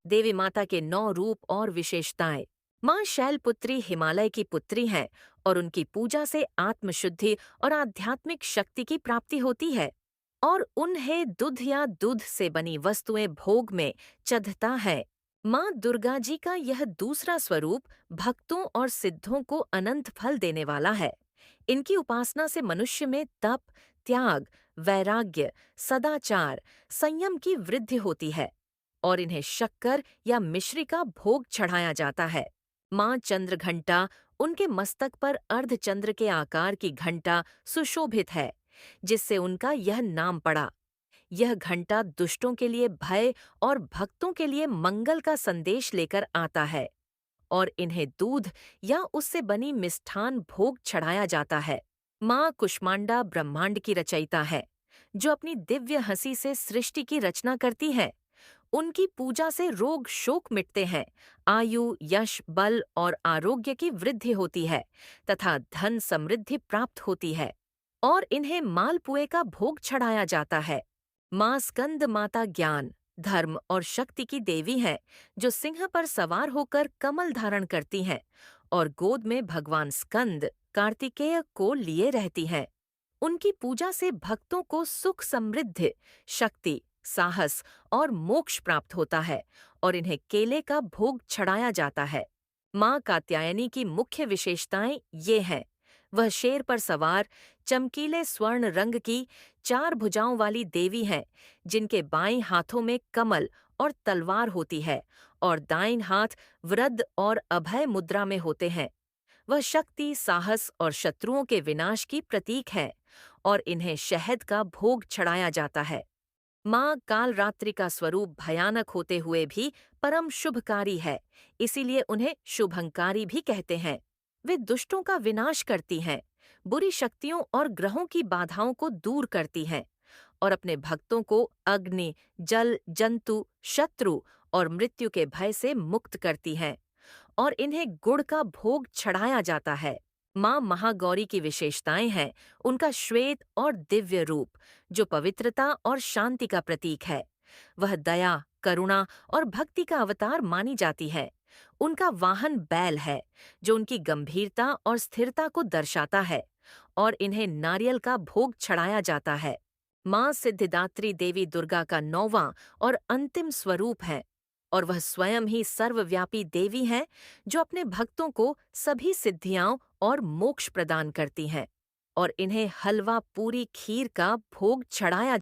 देवी माता के 9 रूप और विशेषताएं। माँ शैलपुत्री हिमालय की पुत्री हैं और उनकी पूजा से आत्मशुद्धि और आध्यात्मिक शक्ति की प्राप्ति होती है। और उन्हें दूध या दूध से बनी वस्तुएं भोग में चढ़ता है। माँ दुर्गा जी का यह दूसरा स्वरूप भक्तों और सिद्धों को अनंत फल देने वाला है। इनकी उपासना से मनुष्य में तप, त्याग, वैराग्य, सदाचार, संयम की वृद्धि होती है और इन्हें शक्कर या मिश्री का भोग चढ़ाया जाता है। माँ चंद्र घंटा, उनके मस्तक पर अर्धचंद्र के आकार की घंटा सुशोभित है, जिससे उनका यह नाम पड़ा। यह घंटा दुष्टों के लिए भय और भक्तों के लिए मंगल का संदेश लेकर आता है और इन्हें दूध या उससे बनी मिष्ठान भोग चढ़ाया जाता है। माँ कुष्मांडा ब्रह्मांड की रचयिता है, जो अपनी दिव्य हंसी से सृष्टि की रचना करती है। उनकी पूजा से रोग शोक मिटते हैं, आयु, यश, बल और आरोग्य की वृद्धि होती है तथा धन समृद्धि प्राप्त होती है। और इन्हें मालपुए का भोग चढ़ाया जाता है। माँ स्कंद माता ज्ञान, धर्म और शक्ति की देवी हैं, जो सिंह पर सवार होकर कमल धारण करती हैं और गोद में भगवान स्कंद कार्तिकेय को लिए रहती हैं। उनकी पूजा से भक्तों को सुख, समृद्धि, शक्ति, साहस और मोक्ष प्राप्त होता है और इन्हें केले का भोग चढ़ाया जाता है। माँ कात्यायनी की मुख्य विशेषताएं ये हैं। वह शेर पर सवार, चमकीले स्वर्ण रंग की 4 भुजाओं वाली देवी हैं, जिनके बाएं हाथों में कमल और तलवार होती है और दाहिने हाथ वृद्ध और अभय मुद्रा में होते हैं। वह शक्ति, साहस और शत्रुओं के विनाश की प्रतीक है और इन्हें शहद का भोग चढ़ाया जाता है। माँ कालरात्रि का स्वरूप भयानक होते हुए भी परम शुभकारी है, इसीलिए उन्हें शुभंकारी भी कहते हैं। वे दुष्टों का विनाश करती हैं, बुरी शक्तियों और ग्रहों की बाधाओं को दूर करती हैं और अपने भक्तों को अग्नि, जल, जंतु, शत्रु और मृत्यु के भय से मुक्त करती हैं और इन्हें गुड़ का भोग चढ़ाया जाता है। माँ महागौरी की विशेषताएं हैं उनका श्वेत और दिव्य रूप, जो पवित्रता और शांति का प्रतीक है। वह दया, करुणा और भक्ति का अवतार मानी जाती है। उनका वाहन बैल है, जो उनकी गंभीरता और स्थिरता को दर्शाता है और इन्हें नारियल का भोग चढ़ाया जाता है। माँ सिद्धिदात्री देवी दुर्गा का 9वां और अंतिम स्वरूप है और वह स्वयं ही सर्वव्यापी देवी हैं, जो अपने भक्तों को सभी सिद्धियां और मोक्ष प्रदान करती हैं और इन्हें हलवा पूरी खीर का भोग चढ़ाया